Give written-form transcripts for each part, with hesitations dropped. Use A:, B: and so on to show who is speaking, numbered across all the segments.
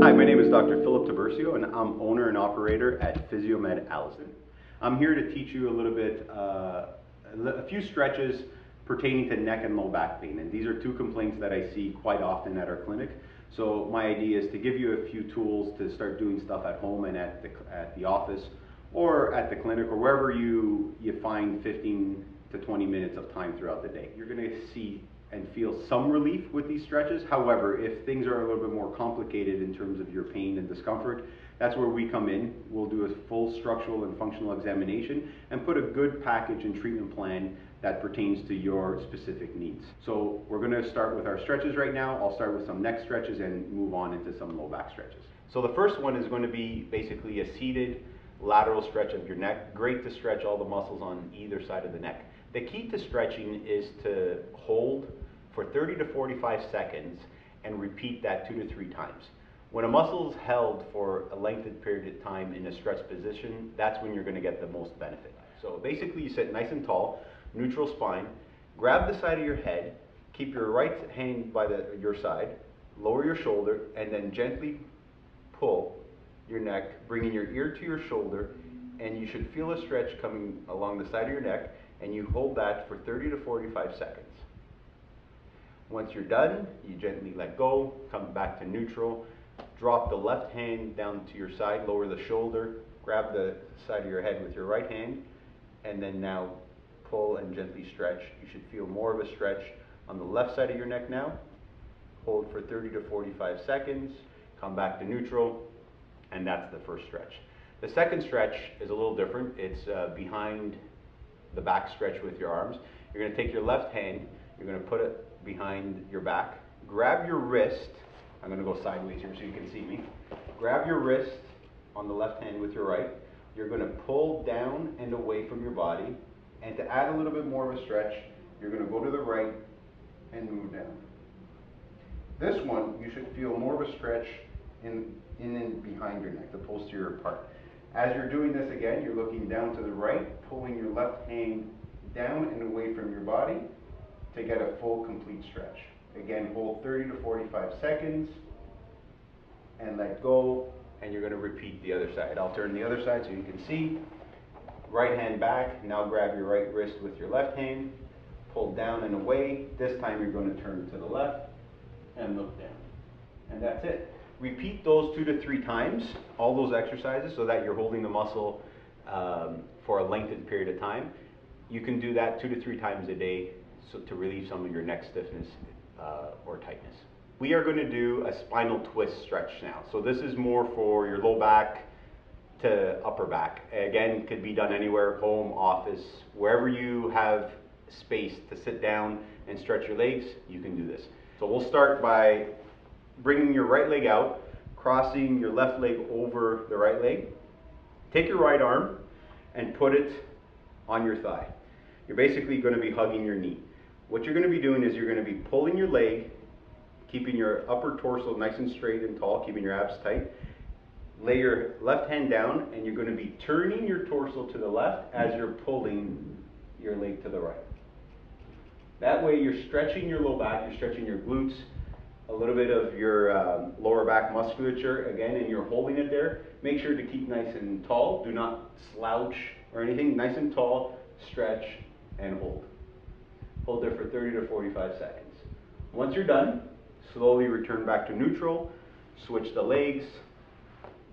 A: Hi, my name is Dr. Filipe Tiburcio, and I'm owner and operator at PhysioMed Alliston. I'm here to teach you a little bit, a few stretches pertaining to neck and low back pain, and these are two complaints that I see quite often at our clinic. So my idea is to give you a few tools to start doing stuff at home and at the office, or at the clinic, or wherever you find 15 to 20 minutes of time throughout the day. You're going to see and feel some relief with these stretches. However, if things are a little bit more complicated in terms of your pain and discomfort, that's where we come in. We'll do a full structural and functional examination and put a good package and treatment plan that pertains to your specific needs. So we're going to start with our stretches right now. I'll start with some neck stretches and move on into some low back stretches. So the first one is going to be basically a seated lateral stretch of your neck. Great to stretch all the muscles on either side of the neck. The key to stretching is to hold for 30 to 45 seconds and repeat that 2 to 3 times. When a muscle is held for a lengthened period of time in a stretched position, that's when you're going to get the most benefit. So basically you sit nice and tall, neutral spine, grab the side of your head, keep your right hand by your side, lower your shoulder, and then gently pull your neck, bringing your ear to your shoulder, and you should feel a stretch coming along the side of your neck, and you hold that for 30 to 45 seconds. Once you're done, you gently let go, come back to neutral, drop the left hand down to your side, lower the shoulder, grab the side of your head with your right hand, and then now pull and gently stretch. You should feel more of a stretch on the left side of your neck now. Hold for 30 to 45 seconds, come back to neutral, and that's the first stretch. The second stretch is a little different. It's behind the back stretch with your arms. You're going to take your left hand, you're going to put it behind your back, grab your wrist. I'm going to go sideways here so you can see me. Grab your wrist on the left hand with your right. You're going to pull down and away from your body, and to add a little bit more of a stretch, you're going to go to the right and move down. This one, you should feel more of a stretch in and behind your neck, the posterior part. As you're doing this again, you're looking down to the right, pulling your left hand down and away from your body to get a full, complete stretch. Again, hold 30 to 45 seconds and let go, and you're going to repeat the other side. I'll turn the other side so you can see. Right hand back, now grab your right wrist with your left hand, pull down and away. This time you're going to turn to the left and look down. And that's it. Repeat those 2 to 3 times, all those exercises, so that you're holding the muscle for a lengthened period of time. You can do that 2 to 3 times a day to relieve some of your neck stiffness or tightness. We are going to do a spinal twist stretch now. So this is more for your low back to upper back. Again, it could be done anywhere, home, office, wherever you have space to sit down and stretch your legs, you can do this. So we'll start by bringing your right leg out, crossing your left leg over the right leg. Take your right arm and put it on your thigh. You're basically going to be hugging your knee. What you're going to be doing is you're going to be pulling your leg, keeping your upper torso nice and straight and tall, keeping your abs tight. Lay your left hand down, and you're going to be turning your torso to the left as you're pulling your leg to the right. That way you're stretching your low back, you're stretching your glutes, a little bit of your lower back musculature again, and you're holding it there. Make sure to keep nice and tall. Do not slouch or anything. Nice and tall, stretch, and hold. Hold there for 30 to 45 seconds. Once you're done, slowly return back to neutral. Switch the legs.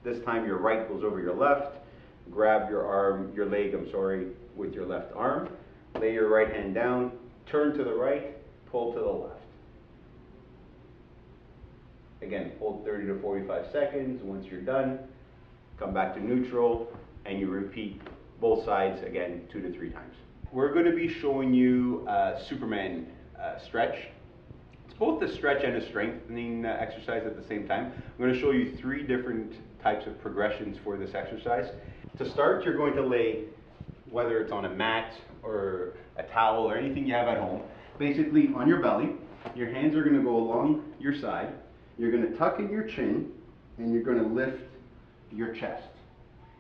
A: This time your right goes over your left. Grab your leg, with your left arm. Lay your right hand down. Turn to the right. Pull to the left. Again, hold 30 to 45 seconds. Once you're done, come back to neutral, and you repeat both sides again 2 to 3 times. We're going to be showing you a Superman stretch. It's both a stretch and a strengthening exercise at the same time. I'm going to show you 3 different types of progressions for this exercise. To start, you're going to lay, whether it's on a mat or a towel or anything you have at home, basically on your belly. Your hands are going to go along your side. You're going to tuck in your chin, and you're going to lift your chest.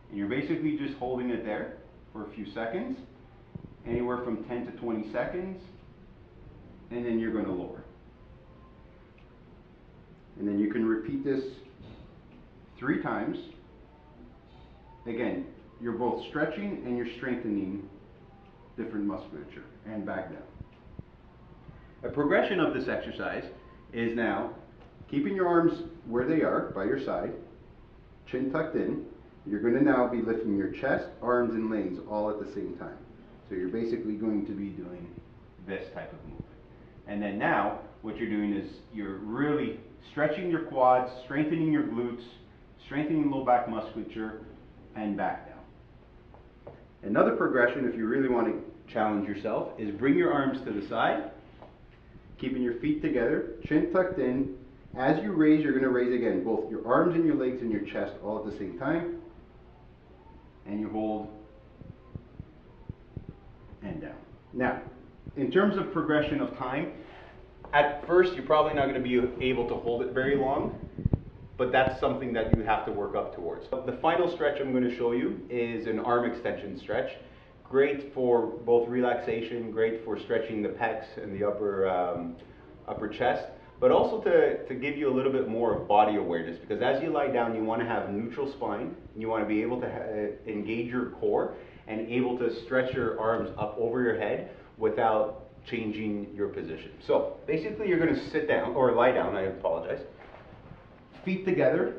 A: And you're basically just holding it there for a few seconds, anywhere from 10 to 20 seconds, and then you're going to lower. repeat this 3 times. Again, you're both stretching and you're strengthening different musculature, and back down. A progression of this exercise is now keeping your arms where they are by your side, chin tucked in. You're going to now be lifting your chest, arms, and legs all at the same time. So you're basically going to be doing this type of movement. And then now, what you're doing is you're really stretching your quads, strengthening your glutes, strengthening low back musculature, and back down. Another progression, if you really want to challenge yourself, is bring your arms to the side, keeping your feet together, chin tucked in. As you raise, you're going to raise again, both your arms and your legs and your chest all at the same time. And you hold and down. Now, in terms of progression of time, at first you're probably not going to be able to hold it very long, but that's something that you have to work up towards. The final stretch I'm going to show you is an arm extension stretch. Great for both relaxation, great for stretching the pecs and the upper chest, but also to give you a little bit more of body awareness, because as you lie down, you want to have neutral spine. You want to be able to engage your core and able to stretch your arms up over your head without changing your position. So basically you're going to sit down, or lie down, I apologize. Feet together,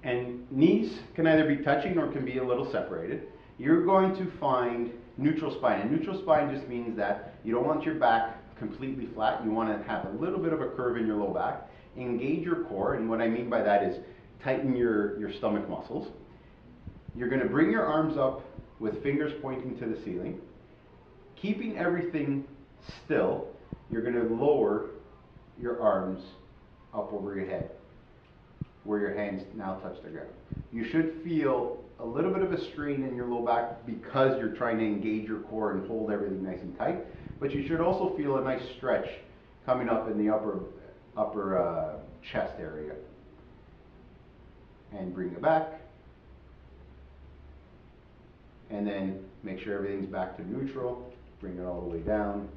A: and knees can either be touching or can be a little separated. You're going to find neutral spine, and neutral spine just means that you don't want your back completely flat. You want to have a little bit of a curve in your low back. Engage your core, and what I mean by that is tighten your stomach muscles. You're going to bring your arms up with fingers pointing to the ceiling. Keeping everything still, you're going to lower your arms up over your head, where your hands now touch the ground. You should feel a little bit of a strain in your low back because you're trying to engage your core and hold everything nice and tight, but you should also feel a nice stretch coming up in the upper chest area. And bring it back, and then make sure everything's back to neutral. Bring it all the way down,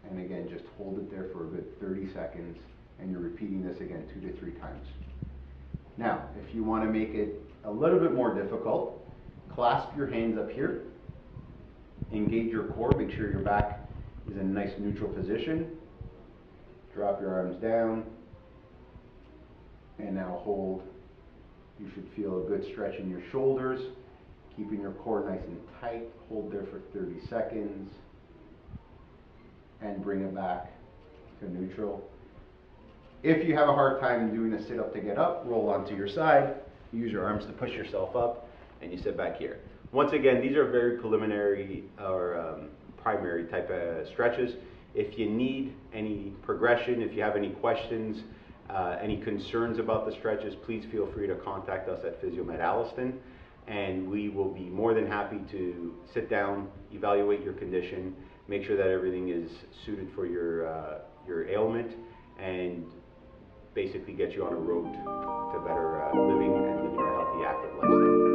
A: and again just hold it there for a good 30 seconds, and you're repeating this again 2 to 3 times. Now, if you want to make it a little bit more difficult, clasp your hands up here, engage your core, make sure your back is in a nice neutral position, drop your arms down, and now hold. You should feel a good stretch in your shoulders, keeping your core nice and tight. Hold there for 30 seconds, and bring it back to neutral. If you have a hard time doing a sit-up to get up, roll onto your side, use your arms to push yourself up, and you sit back here. Once again, these are very preliminary or primary type of stretches. If you need any progression, if you have any questions, any concerns about the stretches, please feel free to contact us at Physiomed Alliston, and we will be more than happy to sit down, evaluate your condition, make sure that everything is suited for your ailment, and basically get you on a road to better living and living a healthy, active lifestyle.